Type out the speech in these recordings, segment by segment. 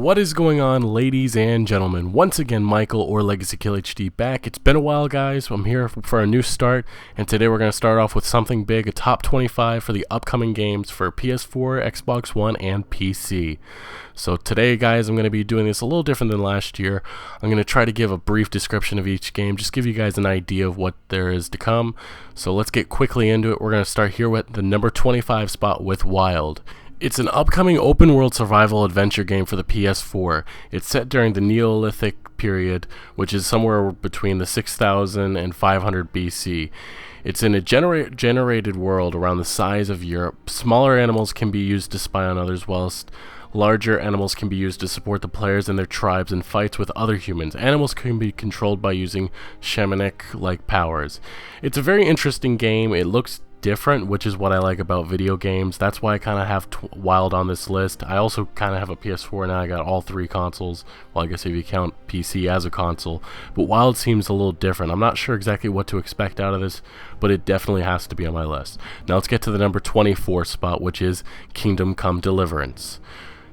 What is going on, ladies and gentlemen? Once again, Michael or Legacy Kill HD back. It's been a while, guys. I'm here for a new start, and today we're going to start off with something big, a top 25 for the upcoming games for PS4, Xbox One, and PC. So today, guys, I'm going to be doing this a little different than last year. I'm going to try to give a brief description of each game, just give you guys an idea of what there is to come. So let's get quickly into it. We're going to start here with the number 25 spot with Wild. It's an upcoming open-world survival adventure game for the PS4. It's set during the Neolithic period, which is somewhere between the 6000 and 500 BC. It's in a generated world around the size of Europe. Smaller animals can be used to spy on others, whilst larger animals can be used to support the players and their tribes in fights with other humans. Animals can be controlled by using shamanic-like powers. It's a very interesting game. It looks different, which is what I like about video games. That's why I kind of have Wild on this list. I also kind of have a PS4 now. I got all three consoles. Well, I guess if you count PC as a console. But Wild seems a little different. I'm not sure exactly what to expect out of this, but it definitely has to be on my list. Now let's get to the number 24 spot, which is Kingdom Come Deliverance.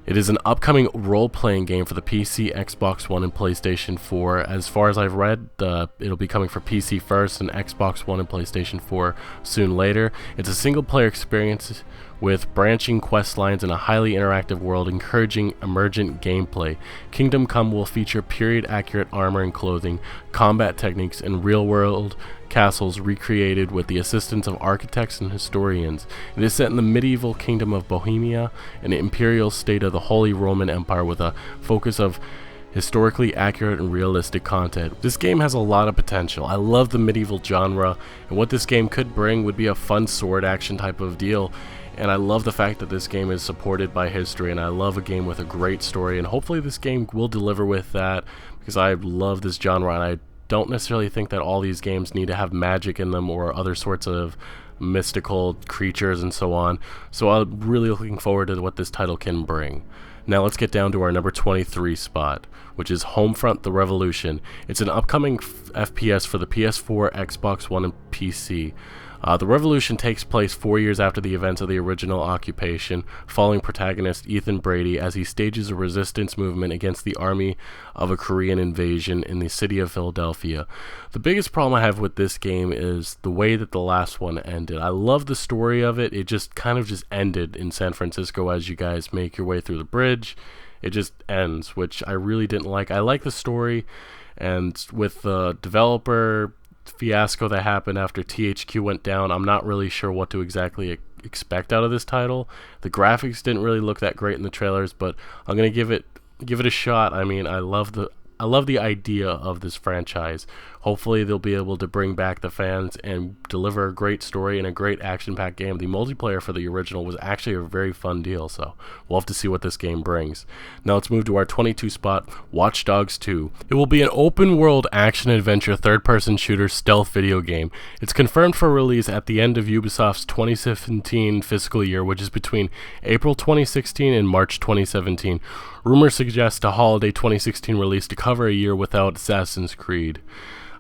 It is an upcoming role-playing game for the PC, Xbox One, and PlayStation 4. As far as I've read, it'll be coming for PC first and Xbox One and PlayStation 4 soon later. It's a single-player experience with branching quest lines in a highly interactive world, encouraging emergent gameplay. Kingdom Come will feature period-accurate armor and clothing, combat techniques, and real-world castles recreated with the assistance of architects and historians. It is set in the medieval kingdom of Bohemia, an imperial state of the Holy Roman Empire, with a focus of historically accurate and realistic content. This game has a lot of potential. I love the medieval genre, and what this game could bring would be a fun sword action type of deal. And I love the fact that this game is supported by history, and I love a game with a great story, and hopefully this game will deliver with that, because I love this genre, and I don't necessarily think that all these games need to have magic in them or other sorts of mystical creatures and so on. So I'm really looking forward to what this title can bring. Now let's get down to our number 23 spot, which is Homefront: The Revolution. It's an upcoming FPS for the PS4, Xbox One, and PC. The Revolution takes place 4 years after the events of the original occupation, following protagonist Ethan Brady as he stages a resistance movement against the army of a Korean invasion in the city of Philadelphia. The biggest problem I have with this game is the way that the last one ended. I love the story of it. It just kind of just ended in San Francisco as you guys make your way through the bridge. It just ends, which I really didn't like. I like the story, and with the developer fiasco that happened after THQ went down, I'm not really sure what to exactly expect out of this title. The graphics didn't really look that great in the trailers, but I'm gonna give it a shot. I mean, I love the idea of this franchise. Hopefully they'll be able to bring back the fans and deliver a great story and a great action-packed game. The multiplayer for the original was actually a very fun deal, so we'll have to see what this game brings. Now let's move to our 22 spot, Watch Dogs 2. It will be an open-world action-adventure third-person shooter stealth video game. It's confirmed for release at the end of Ubisoft's 2017 fiscal year, which is between April 2016 and March 2017. Rumors suggest a holiday 2016 release to cover a year without Assassin's Creed.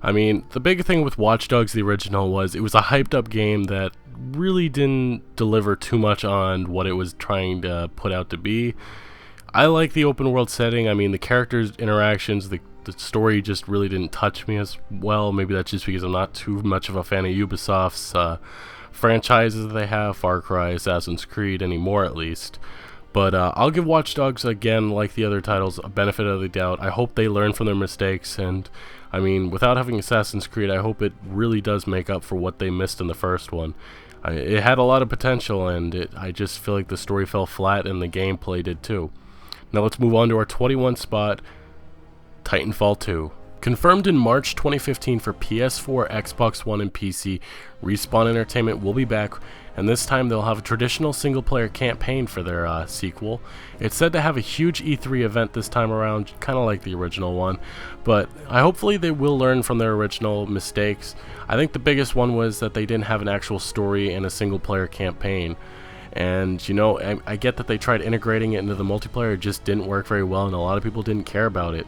I mean, the big thing with Watch Dogs, the original, was it was a hyped up game that really didn't deliver too much on what it was trying to put out to be. I like the open world setting. I mean, the characters' interactions, the story just really didn't touch me as well. Maybe that's just because I'm not too much of a fan of Ubisoft's franchises that they have, Far Cry, Assassin's Creed anymore at least. But I'll give Watch Dogs, again, like the other titles, a benefit of the doubt. I hope they learn from their mistakes, and I mean, without having Assassin's Creed, I hope it really does make up for what they missed in the first one. It had a lot of potential, and I just feel like the story fell flat, and the gameplay did too. Now let's move on to our 21 spot, Titanfall 2. Confirmed in March 2015 for PS4, Xbox One, and PC, Respawn Entertainment will be back, and this time they'll have a traditional single-player campaign for their sequel. It's said to have a huge E3 event this time around, kind of like the original one, but hopefully they will learn from their original mistakes. I think the biggest one was that they didn't have an actual story and a single-player campaign. And, you know, I get that they tried integrating it into the multiplayer, it just didn't work very well, and a lot of people didn't care about it.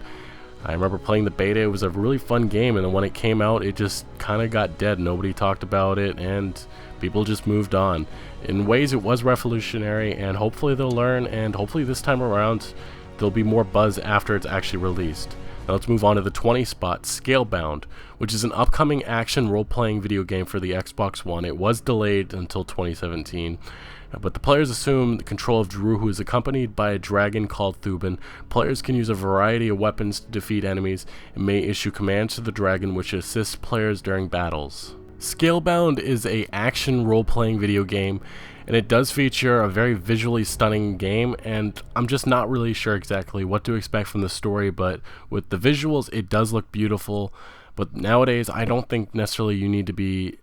I remember playing the beta. It was a really fun game, and then when it came out, it just kind of got dead. Nobody talked about it, and people just moved on. In ways, it was revolutionary, and hopefully they'll learn, and hopefully this time around there'll be more buzz after it's actually released. Now let's move on to the 20 spot, Scalebound, which is an upcoming action role-playing video game for the Xbox One. It was delayed until 2017, but the players assume the control of Drew, who is accompanied by a dragon called Thuban. Players can use a variety of weapons to defeat enemies and may issue commands to the dragon, which assists players during battles. Scalebound is a action role-playing video game, and it does feature a very visually stunning game, and I'm just not really sure exactly what to expect from the story, but with the visuals it does look beautiful. But nowadays I don't think necessarily you need to be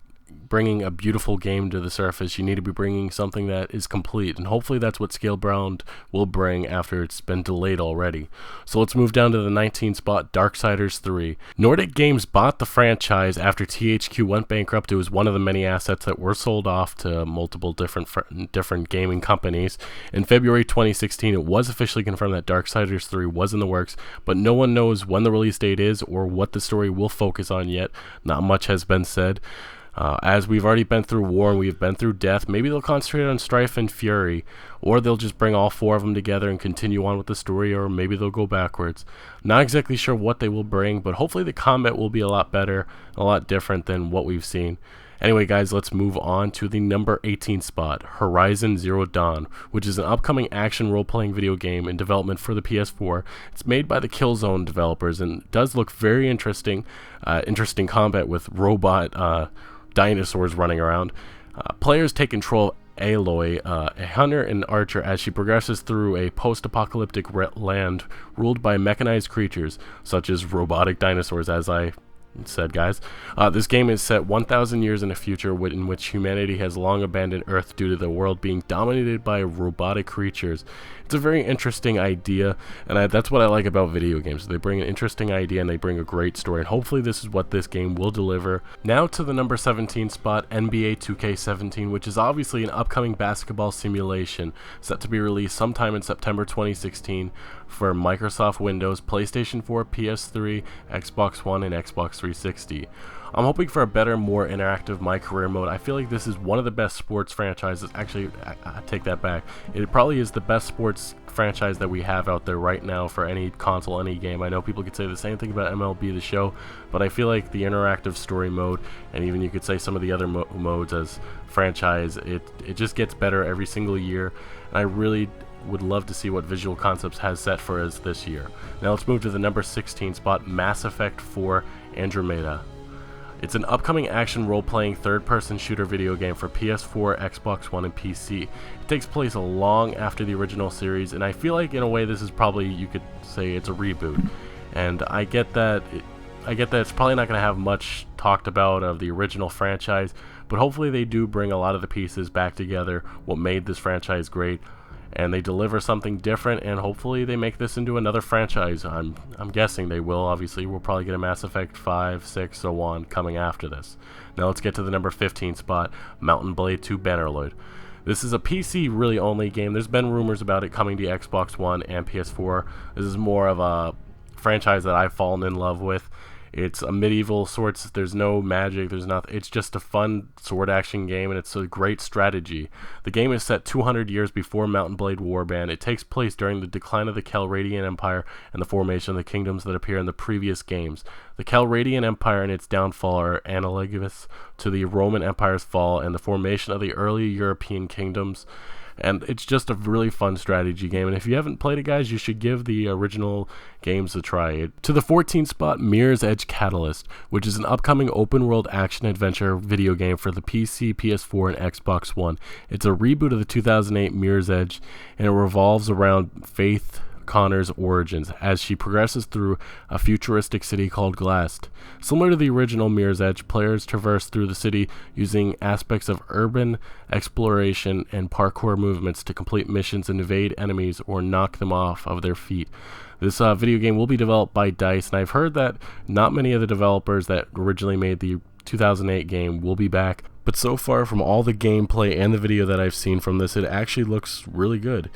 bringing a beautiful game to the surface. You need to be bringing something that is complete, and hopefully that's what Scalebound will bring after it's been delayed already. So let's move down to the 19th spot, Darksiders 3. Nordic Games bought the franchise after THQ went bankrupt. It was one of the many assets that were sold off to multiple different gaming companies. In February 2016, it was officially confirmed that Darksiders 3 was in the works, but no one knows when the release date is or what the story will focus on yet. Not much has been said. As we've already been through war and we've been through death, maybe they'll concentrate on strife and fury, or they'll just bring all four of them together and continue on with the story, or maybe they'll go backwards. Not exactly sure what they will bring, but hopefully the combat will be a lot better, a lot different than what we've seen. Anyway guys, let's move on to the number 18 spot, Horizon Zero Dawn, which is an upcoming action role-playing video game in development for the PS4. It's made by the Killzone developers and does look very interesting. Interesting combat with robot dinosaurs running around. Players take control of Aloy, a hunter and archer, as she progresses through a post-apocalyptic land ruled by mechanized creatures such as robotic dinosaurs, as I said, guys. This game is set 1,000 years in the future in which humanity has long abandoned Earth due to the world being dominated by robotic creatures. It's a very interesting idea, and that's what I like about video games. They bring an interesting idea and they bring a great story, and hopefully this is what this game will deliver. Now to the number 17 spot, NBA 2K17, which is obviously an upcoming basketball simulation set to be released sometime in September 2016 for Microsoft Windows, PlayStation 4, PS3, Xbox One, and Xbox 360. I'm hoping for a better, more interactive My Career mode. I feel like this is one of the best sports franchises. Actually, I take that back. It probably is the best sports franchise that we have out there right now for any console, any game. I know people could say the same thing about MLB The Show, but I feel like the interactive story mode, and even you could say some of the other modes as franchise, it just gets better every single year, and I really would love to see what Visual Concepts has set for us this year. Now let's move to the number 16 spot, Mass Effect 4 Andromeda. It's an upcoming action role-playing third-person shooter video game for PS4, Xbox One, and PC. It takes place long after the original series, and I feel like in a way this is probably, you could say it's a reboot. And I get that it's probably not going to have much talked about of the original franchise, but hopefully they do bring a lot of the pieces back together, what made this franchise great, and they deliver something different, and hopefully they make this into another franchise. I'm guessing they will. Obviously we'll probably get a Mass Effect 5, 6, so on coming after this. Now let's get to the number 15 spot, Mountain Blade 2 Bannerlord. This is a PC really only game. There's been rumors about it coming to Xbox One and PS4. This is more of a franchise that I've fallen in love with. It's a medieval sorts, there's no magic, there's nothing, it's just a fun sword action game, and it's a great strategy. The game is set 200 years before Mountain Blade Warband. It takes place during the decline of the Calradian Empire and the formation of the kingdoms that appear in the previous games. The Calradian Empire and its downfall are analogous to the Roman Empire's fall and the formation of the early European kingdoms. And it's just a really fun strategy game, and if you haven't played it, guys, you should give the original games a try. To the 14th spot, Mirror's Edge Catalyst, which is an upcoming open-world action-adventure video game for the PC, PS4, and Xbox One. It's a reboot of the 2008 Mirror's Edge, and it revolves around Faith Connor's origins as she progresses through a futuristic city called Glast. Similar to the original Mirror's Edge, players traverse through the city using aspects of urban exploration and parkour movements to complete missions and evade enemies or knock them off of their feet. This video game will be developed by DICE, and I've heard that not many of the developers that originally made the 2008 game will be back, but so far from all the gameplay and the video that I've seen from this, it actually looks really good.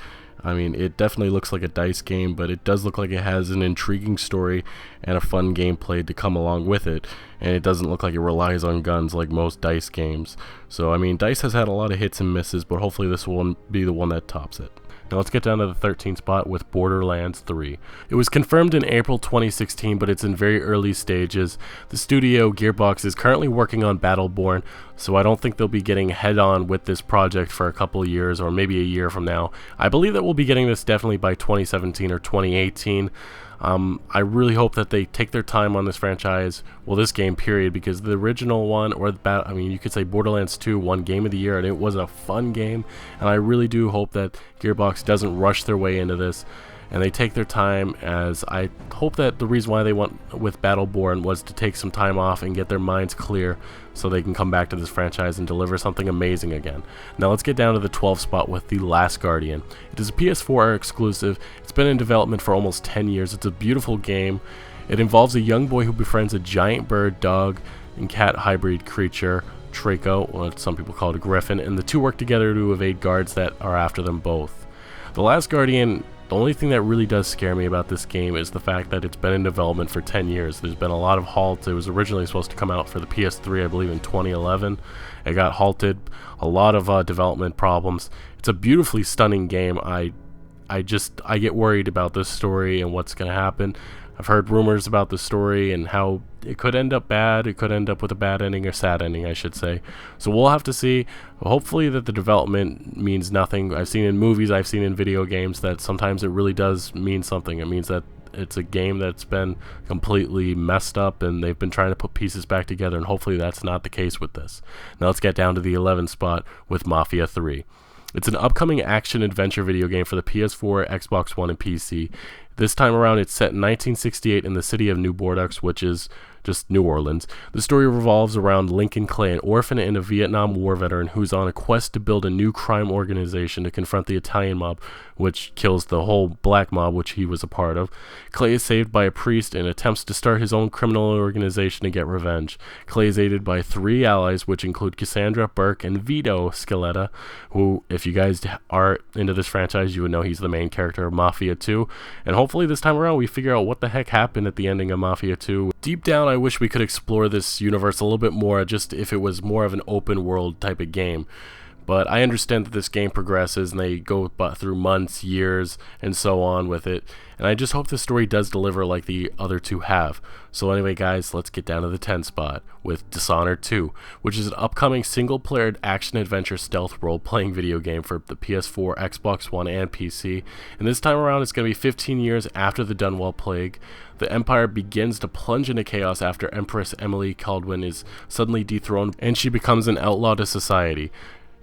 I mean, it definitely looks like a DICE game, but it does look like it has an intriguing story and a fun gameplay to come along with it, and it doesn't look like it relies on guns like most DICE games. So, I mean, DICE has had a lot of hits and misses, but hopefully this will be the one that tops it. Now let's get down to the 13th spot with Borderlands 3. It was confirmed in April 2016, but it's in very early stages. The studio Gearbox is currently working on Battleborn, so I don't think they'll be getting head-on with this project for a couple of years, or maybe a year from now. I believe that we'll be getting this definitely by 2017 or 2018. I really hope that they take their time on this franchise, well, this game period, because the original one, or I mean, you could say Borderlands 2 won Game of the Year, and it was a fun game, and I really do hope that Gearbox doesn't rush their way into this, and they take their time, as I hope that the reason why they went with Battleborn was to take some time off and get their minds clear so they can come back to this franchise and deliver something amazing again. Now let's get down to the 12th spot with The Last Guardian. It is a PS4 exclusive. It's been in development for almost 10 years. It's a beautiful game. It involves a young boy who befriends a giant bird, dog, and cat hybrid creature, Traco, or some people call it a griffin, and the two work together to evade guards that are after them both. The Last Guardian, the only thing that really does scare me about this game is the fact that it's been in development for 10 years. There's been a lot of halts. It was originally supposed to come out for the PS3, I believe, in 2011. It got halted. A lot of development problems. It's a beautifully stunning game. I get worried about this story and what's going to happen. I've heard rumors about the story and how it could end up bad. It could end up with a bad ending, or sad ending, I should say. So we'll have to see. Hopefully that the development means nothing. I've seen in movies, I've seen in video games that sometimes it really does mean something. It means that it's a game that's been completely messed up and they've been trying to put pieces back together, and hopefully that's not the case with this. Now let's get down to the 11th spot with Mafia 3. It's an upcoming action-adventure video game for the PS4, Xbox One, and PC. This time around, it's set in 1968 in the city of New Bordeaux, which is just New Orleans. The story revolves around Lincoln Clay, an orphan and a Vietnam War veteran who's on a quest to build a new crime organization to confront the Italian mob, which kills the whole black mob, which he was a part of. Clay is saved by a priest and attempts to start his own criminal organization to get revenge. Clay is aided by 3 allies, which include Cassandra, Burke, and Vito Scaletta, who, if you guys are into this franchise, you would know he's the main character of Mafia 2. And hopefully this time around we figure out what the heck happened at the ending of Mafia 2. Deep down, I wish we could explore this universe a little bit more, just if it was more of an open world type of game. But I understand that this game progresses and they go through months, years, and so on with it. And I just hope the story does deliver like the other two have. So anyway, guys, let's get down to the 10th spot with Dishonored 2, which is an upcoming single-player action-adventure stealth role-playing video game for the PS4, Xbox One, and PC. And this time around, it's going to be 15 years after the Dunwall Plague. The Empire begins to plunge into chaos after Empress Emily Caldwin is suddenly dethroned, and she becomes an outlaw to society.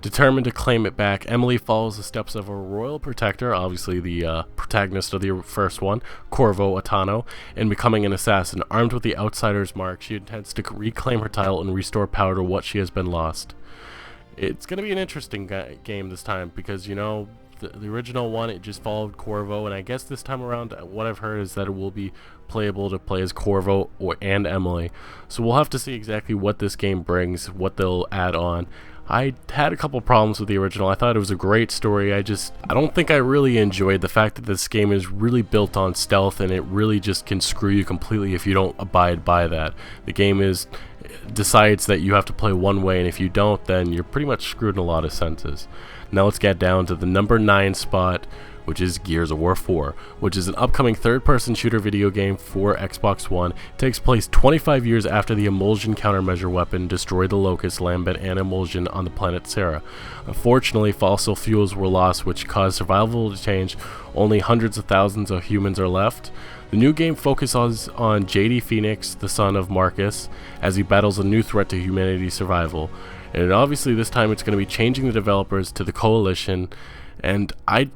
Determined to claim it back, Emily follows the steps of her royal protector, obviously the protagonist of the first one, Corvo Attano, in becoming an assassin. Armed with the outsider's mark, she intends to reclaim her title and restore power to what she has been lost. It's going to be an interesting game this time because, you know, the original one, it just followed Corvo, and I guess this time around what I've heard is that it will be playable to play as Corvo and Emily. So we'll have to see exactly what this game brings, what they'll add on. I had a couple problems with the original. I thought it was a great story. I don't think I really enjoyed the fact that this game is really built on stealth, and it really just can screw you completely if you don't abide by that. The game decides that you have to play one way, and if you don't, then you're pretty much screwed in a lot of senses. Now let's get down to the number 9 spot, which is Gears of War 4, which is an upcoming third-person shooter video game for Xbox One. It takes place 25 years after the Emulsion countermeasure weapon destroyed the Locust, Lambent, and Emulsion on the planet Sarah. Unfortunately, fossil fuels were lost, which caused survival to change. Only hundreds of thousands of humans are left. The new game focuses on JD Phoenix, the son of Marcus, as he battles a new threat to humanity's survival. And obviously this time it's going to be changing the developers to the Coalition, and I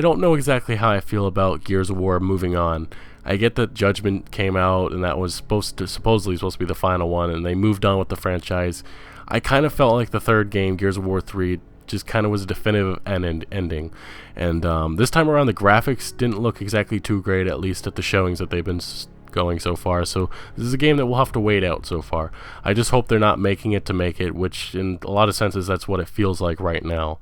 don't know exactly how I feel about Gears of War moving on. I get that Judgment came out and that was supposedly supposed to be the final one, and they moved on with the franchise. I kind of felt like the third game, Gears of War 3, just kind of was a definitive ending. And this time around, the graphics didn't look exactly too great, at least at the showings that they've been going so far. So this is a game that we'll have to wait out so far. I just hope they're not making it to make it, which in a lot of senses that's what it feels like right now.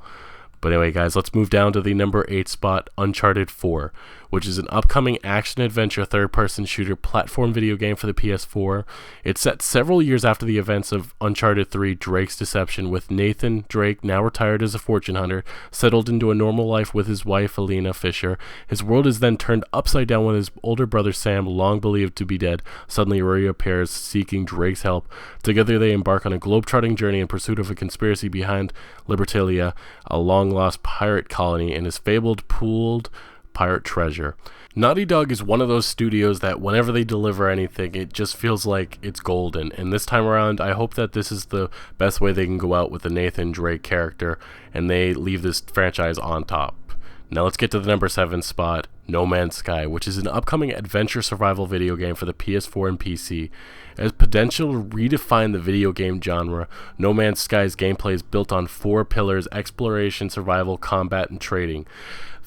But anyway, guys, let's move down to the number 8 spot, Uncharted 4, which is an upcoming action-adventure third-person shooter platform video game for the PS4. It's set several years after the events of Uncharted 3 Drake's Deception, with Nathan Drake, now retired as a fortune hunter, settled into a normal life with his wife Alina Fisher. His world is then turned upside down when his older brother Sam, long believed to be dead, suddenly reappears seeking Drake's help. Together they embark on a globe-trotting journey in pursuit of a conspiracy behind Libertalia, a long-lost pirate colony, and his fabled pooled pirate treasure. Naughty Dog is one of those studios that whenever they deliver anything, it just feels like it's golden. And this time around, I hope that this is the best way they can go out with the Nathan Drake character, and they leave this franchise on top. Now let's get to the number 7 spot, No Man's Sky, which is an upcoming adventure survival video game for the PS4 and PC. It has potential to redefine the video game genre. No Man's Sky's gameplay is built on 4 pillars: exploration, survival, combat, and trading.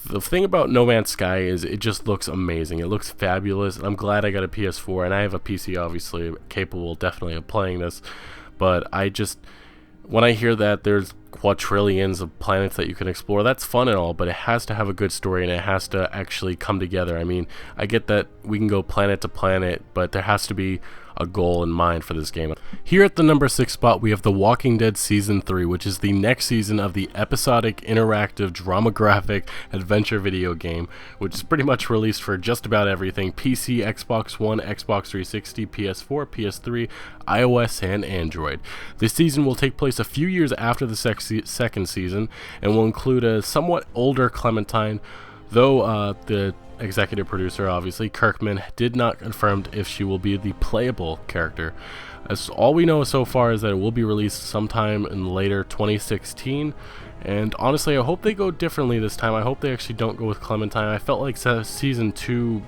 The thing about No Man's Sky is it just looks amazing. It looks fabulous. I'm glad I got a PS4, and I have a PC obviously capable definitely of playing this, but when I hear that there's quadrillions of planets that you can explore, that's fun and all, but it has to have a good story and it has to actually come together. I mean, I get that we can go planet to planet, but there has to be a goal in mind for this game. Here at the number 6 spot, we have The Walking Dead Season 3, which is the next season of the episodic, interactive, drama-graphic adventure video game, which is pretty much released for just about everything: PC, Xbox One, Xbox 360, PS4, PS3, iOS, and Android. This season will take place a few years after the second season and will include a somewhat older Clementine, though the executive producer, obviously, Kirkman, did not confirm if she will be the playable character. As all we know so far is that it will be released sometime in later 2016, and honestly I hope they go differently this time. I hope they actually don't go with Clementine. I felt like season 2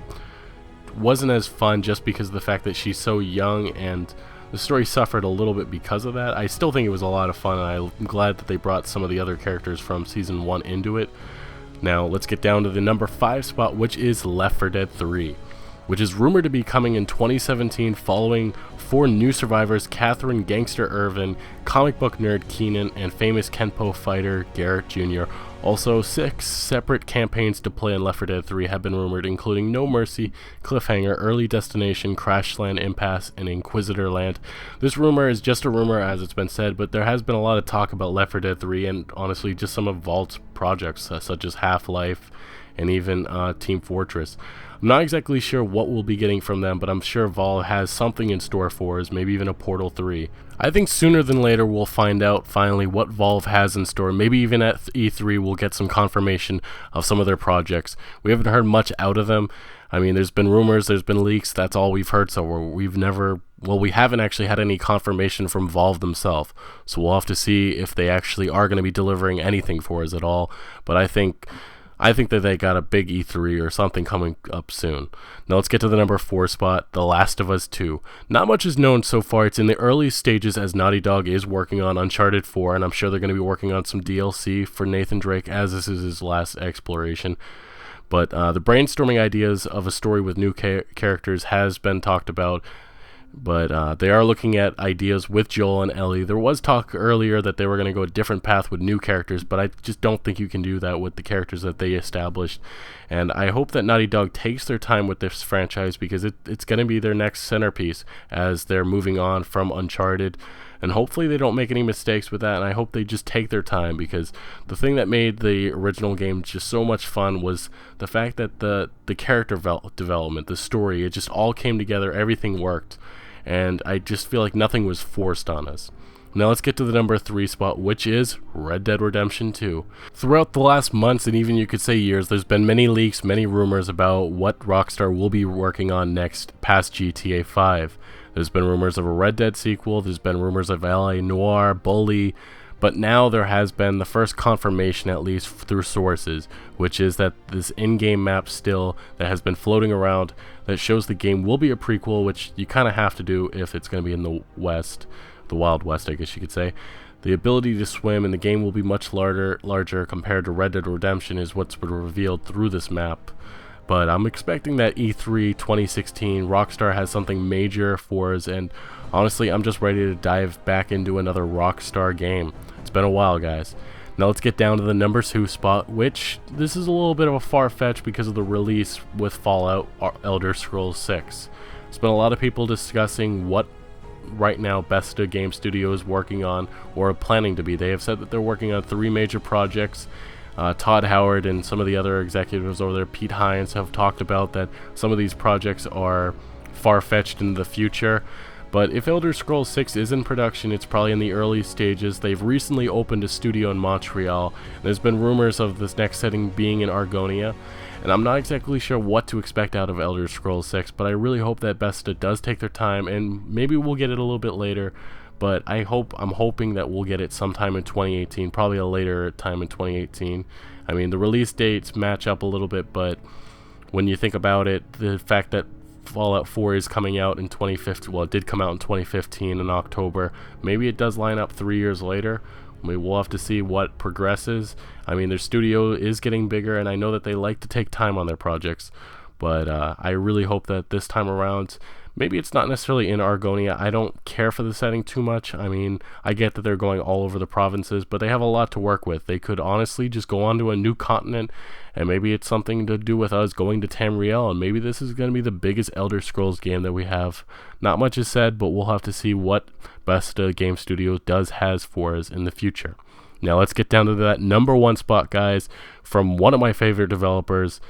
wasn't as fun just because of the fact that she's so young, and the story suffered a little bit because of that. I still think it was a lot of fun, and I'm glad that they brought some of the other characters from season 1 into it. Now let's get down to the number 5 spot, which is Left 4 Dead 3, which is rumored to be coming in 2017 following 4 new survivors: Catherine Gangster Irvin, comic book nerd Keenan, and famous Kenpo fighter Garrett Jr. Also, 6 separate campaigns to play in Left 4 Dead 3 have been rumored, including No Mercy, Cliffhanger, Early Destination, Crashland, Impasse, and Inquisitor Land. This rumor is just a rumor, as it's been said, but there has been a lot of talk about Left 4 Dead 3 and honestly just some of Vault's projects, such as Half-Life and even Team Fortress. I'm not exactly sure what we'll be getting from them, but I'm sure Valve has something in store for us, maybe even a Portal 3. I think sooner than later we'll find out finally what Valve has in store. Maybe even at E3 we'll get some confirmation of some of their projects. We haven't heard much out of them. I mean, there's been rumors, there's been leaks, that's all we've heard, so we haven't actually had any confirmation from Valve themselves. So we'll have to see if they actually are going to be delivering anything for us at all. But I think that they got a big E3 or something coming up soon. Now let's get to the number 4 spot, The Last of Us 2. Not much is known so far. It's in the early stages, as Naughty Dog is working on Uncharted 4, and I'm sure they're going to be working on some DLC for Nathan Drake, as this is his last exploration. But the brainstorming ideas of a story with new characters has been talked about. But they are looking at ideas with Joel and Ellie. There was talk earlier that they were going to go a different path with new characters, but I just don't think you can do that with the characters that they established. And I hope that Naughty Dog takes their time with this franchise, because it's going to be their next centerpiece as they're moving on from Uncharted. And hopefully they don't make any mistakes with that, and I hope they just take their time, because the thing that made the original game just so much fun was the fact that the character development, the story, it just all came together, everything worked. And I just feel like nothing was forced on us. Now let's get to the number 3 spot, which is Red Dead Redemption 2. Throughout the last months, and even you could say years, there's been many leaks, many rumors about what Rockstar will be working on next past GTA 5. There's been rumors of a Red Dead sequel, there's been rumors of LA Noire, Bully, but now there has been the first confirmation, at least through sources, which is that this in-game map still that has been floating around that shows the game will be a prequel, which you kind of have to do if it's going to be in the West, the Wild West, I guess you could say. The ability to swim in the game will be much larger compared to Red Dead Redemption, is what's been revealed through this map. But I'm expecting that E3 2016 Rockstar has something major for us, and honestly I'm just ready to dive back into another Rockstar game. It's been a while, guys. Now let's get down to the number 2 spot, which this is a little bit of a far-fetched because of the release with Fallout Elder Scrolls 6. There's been a lot of people discussing what right now Bethesda Game Studio is working on or planning to be. They have said that they're working on 3 major projects. Todd Howard and some of the other executives over there, Pete Hines, have talked about that some of these projects are far-fetched in the future. But if Elder Scrolls 6 is in production, it's probably in the early stages. They've recently opened a studio in Montreal. There's been rumors of this next setting being in Argonia, and I'm not exactly sure what to expect out of Elder Scrolls 6, but I really hope that Bethesda does take their time, and maybe we'll get it a little bit later. But I'm hoping that we'll get it sometime in 2018, probably a later time in 2018. I mean, the release dates match up a little bit, but when you think about it, the fact that Fallout 4 is coming out in 2015, well, it did come out in 2015 in October. Maybe it does line up 3 years later. We'll have to see what progresses. I mean, their studio is getting bigger, and I know that they like to take time on their projects, but I really hope that this time around, maybe it's not necessarily in Argonia. I don't care for the setting too much. I mean, I get that they're going all over the provinces, but they have a lot to work with. They could honestly just go on to a new continent, and maybe it's something to do with us going to Tamriel, and maybe this is going to be the biggest Elder Scrolls game that we have. Not much is said, but we'll have to see what Bethesda Game Studio has for us in the future. Now let's get down to that number 1 spot, guys, from one of my favorite developers,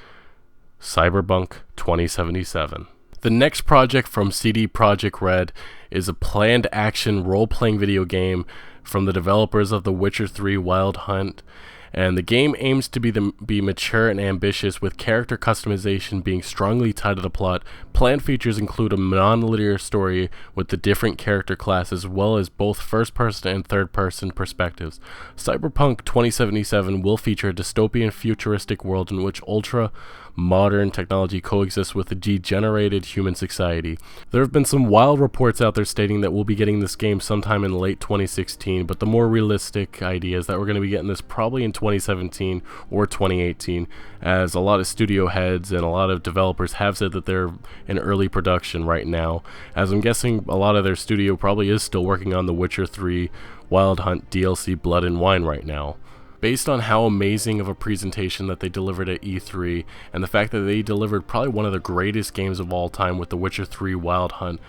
Cyberpunk 2077. The next project from CD Projekt Red is a planned action role-playing video game from the developers of The Witcher 3 Wild Hunt, and the game aims to be mature and ambitious, with character customization being strongly tied to the plot. Planned features include a non-linear story with the different character classes, as well as both first-person and third-person perspectives. Cyberpunk 2077 will feature a dystopian futuristic world in which ultra-modern technology coexists with a degenerated human society. There have been some wild reports out there stating that we'll be getting this game sometime in late 2016, but the more realistic idea is that we're going to be getting this probably in 2017 or 2018, as a lot of studio heads and a lot of developers have said that they're in early production right now, as I'm guessing a lot of their studio probably is still working on The Witcher 3 Wild Hunt DLC Blood and Wine right now. Based on how amazing of a presentation that they delivered at E3, and the fact that they delivered probably one of the greatest games of all time with The Witcher 3 Wild Hunt,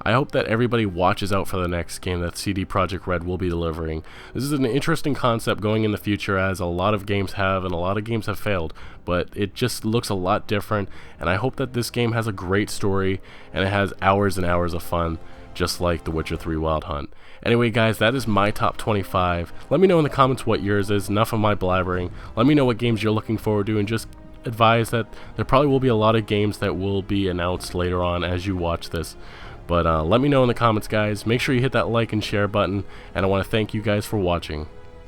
I hope that everybody watches out for the next game that CD Projekt Red will be delivering. This is an interesting concept going in the future, as a lot of games have, and a lot of games have failed, but it just looks a lot different, and I hope that this game has a great story, and it has hours and hours of fun, just like The Witcher 3 Wild Hunt. Anyway, guys, that is my top 25. Let me know in the comments what yours is. Enough of my blabbering. Let me know what games you're looking forward to, and just advise that there probably will be a lot of games that will be announced later on as you watch this. But let me know in the comments, guys. Make sure you hit that like and share button, and I want to thank you guys for watching.